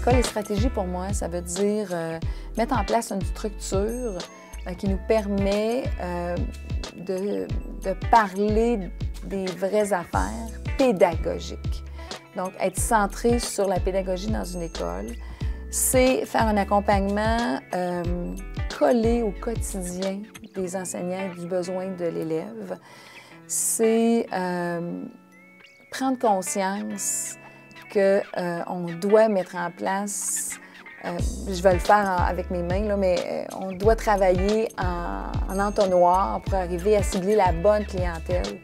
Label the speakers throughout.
Speaker 1: École et stratégie, pour moi, ça veut dire mettre en place une structure qui nous permet de parler des vraies affaires pédagogiques. Donc, être centré sur la pédagogie dans une école, c'est faire un accompagnement collé au quotidien des enseignants et du besoin de l'élève. C'est prendre conscience qu'on doit mettre en place, je vais le faire avec mes mains, là, mais on doit travailler en entonnoir pour arriver à cibler la bonne clientèle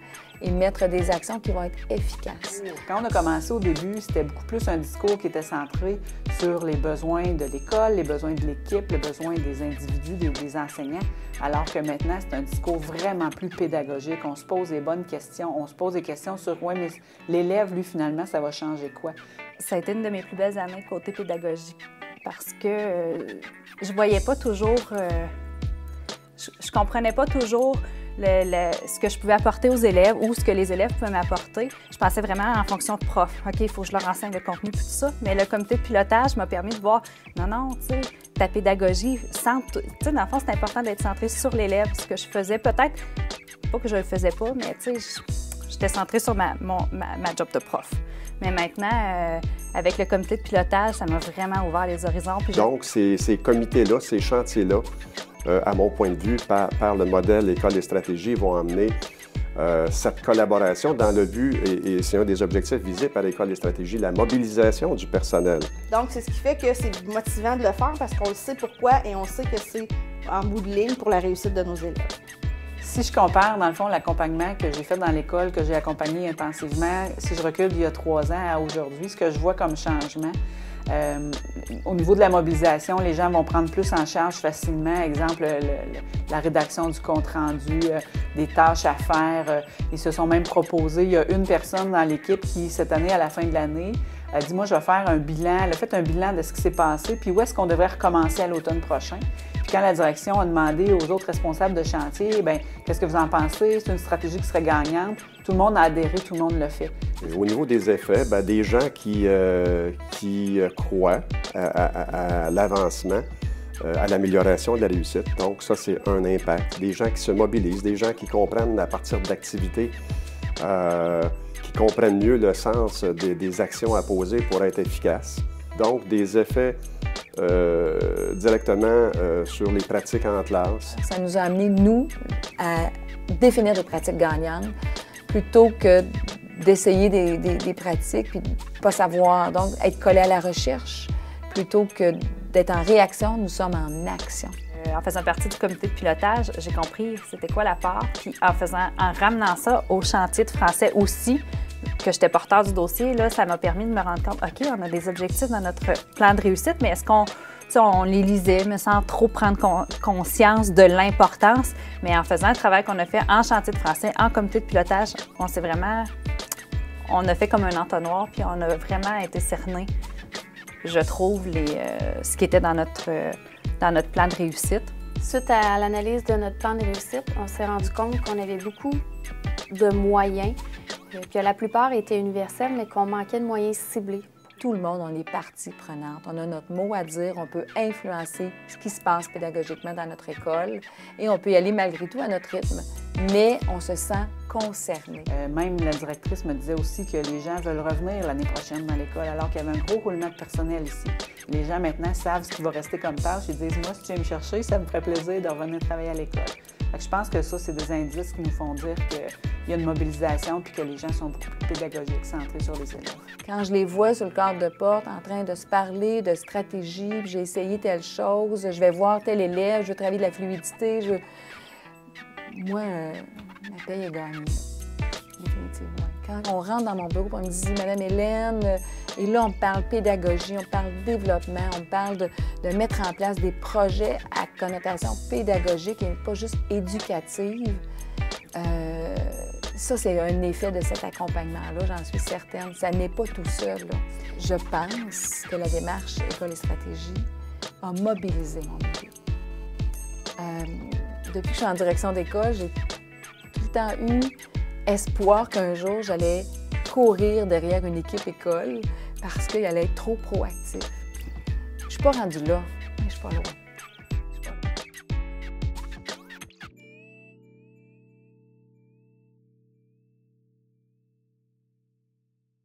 Speaker 1: et mettre des actions qui vont être efficaces.
Speaker 2: Quand on a commencé au début, c'était beaucoup plus un discours qui était centré sur les besoins de l'école, les besoins de l'équipe, les besoins des individus, des enseignants, alors que maintenant, c'est un discours vraiment plus pédagogique. On se pose les bonnes questions, on se pose des questions sur « oui, mais l'élève, lui, finalement, ça va changer quoi? »
Speaker 3: Ça a été une de mes plus belles années côté pédagogique parce que je voyais pas toujours, je comprenais pas toujours ce que je pouvais apporter aux élèves ou ce que les élèves pouvaient m'apporter. Je pensais vraiment en fonction de prof. OK, il faut que je leur enseigne le contenu et tout ça. Mais le comité de pilotage m'a permis de voir, non, tu sais, ta pédagogie, tu sais, dans le fond, c'est important d'être centré sur l'élève. Ce que je faisais, peut-être, pas que je le faisais pas, mais tu sais, j'étais centrée sur ma job de prof. Mais maintenant, avec le comité de pilotage, ça m'a vraiment ouvert les horizons.
Speaker 4: Donc, ces comités-là, ces chantiers-là, à mon point de vue, par le modèle École et stratégie, vont amener cette collaboration dans le but, et c'est un des objectifs visés par École et stratégie, la mobilisation du personnel.
Speaker 5: Donc, c'est ce qui fait que c'est motivant de le faire parce qu'on le sait pourquoi et on sait que c'est en bout de ligne pour la réussite de nos élèves.
Speaker 2: Si je compare, dans le fond, l'accompagnement que j'ai fait dans l'école, que j'ai accompagné intensivement, si je recule d'il y a 3 ans à aujourd'hui, ce que je vois comme changement, au niveau de la mobilisation, les gens vont prendre plus en charge facilement. Exemple, la rédaction du compte-rendu, des tâches à faire. Ils se sont même proposés. Il y a une personne dans l'équipe qui, cette année, à la fin de l'année, a dit « Moi, je vais faire un bilan. » Elle a fait un bilan de ce qui s'est passé, puis où est-ce qu'on devrait recommencer à l'automne prochain. Puis quand la direction a demandé aux autres responsables de chantier, bien, qu'est-ce que vous en pensez? C'est une stratégie qui serait gagnante. Tout le monde a adhéré, tout le monde le fait.
Speaker 4: Et au niveau des effets, bien, des gens qui croient à l'avancement, à l'amélioration de la réussite. Donc, ça, c'est un impact. Des gens qui se mobilisent, des gens qui comprennent à partir d'activités, qui comprennent mieux le sens des actions à poser pour être efficaces. Donc, des effets directement sur les pratiques en classe.
Speaker 1: Ça nous a amené, nous, à définir des pratiques gagnantes plutôt que d'essayer des pratiques puis de ne pas savoir. Donc, être collé à la recherche plutôt que d'être en réaction, nous sommes en action.
Speaker 3: En faisant partie du comité de pilotage, j'ai compris c'était quoi la part. Puis en ramenant ça au chantier de français aussi, que j'étais porteur du dossier, là, ça m'a permis de me rendre compte, OK, on a des objectifs dans notre plan de réussite, mais est-ce qu'on les lisait, mais sans trop prendre conscience de l'importance. Mais en faisant le travail qu'on a fait en chantier de français, en comité de pilotage, on a fait comme un entonnoir, puis on a vraiment été cerné, je trouve, ce qui était dans notre plan de réussite.
Speaker 6: Suite à l'analyse de notre plan de réussite, on s'est rendu compte qu'on avait beaucoup de moyens, que la plupart étaient universels, mais qu'on manquait de moyens ciblés.
Speaker 1: Tout le monde, on est partie prenante. On a notre mot à dire, on peut influencer ce qui se passe pédagogiquement dans notre école et on peut y aller malgré tout à notre rythme, mais on se sent concerné.
Speaker 2: Même la directrice me disait aussi que les gens veulent revenir l'année prochaine dans l'école, alors qu'il y avait un gros roulement de personnel ici. Les gens maintenant savent ce qui va rester comme tâche et disent « Moi, si tu viens me chercher, ça me ferait plaisir de revenir travailler à l'école. » Je pense que ça, c'est des indices qui nous font dire qu'il y a une mobilisation puis que les gens sont beaucoup plus pédagogiques, centrés sur les élèves.
Speaker 1: Quand je les vois sur le cadre de porte en train de se parler de stratégie, puis j'ai essayé telle chose, je vais voir tel élève, je veux travailler de la fluidité, Moi, ma paye est gagnée, définitivement. Quand on rentre dans mon bureau, on me dit « Madame Hélène », et là, on parle pédagogie, on parle développement, on parle de mettre en place des projets à connotation pédagogique et pas juste éducative. Ça, c'est un effet de cet accompagnement-là, j'en suis certaine. Ça n'est pas tout seul, là. Je pense que la démarche École et stratégie a mobilisé mon idée. Depuis que je suis en direction d'école, j'ai tout le temps eu espoir qu'un jour, j'allais courir derrière une équipe école parce qu'elle allait être trop proactive. Je suis pas rendue là, mais je suis pas loin.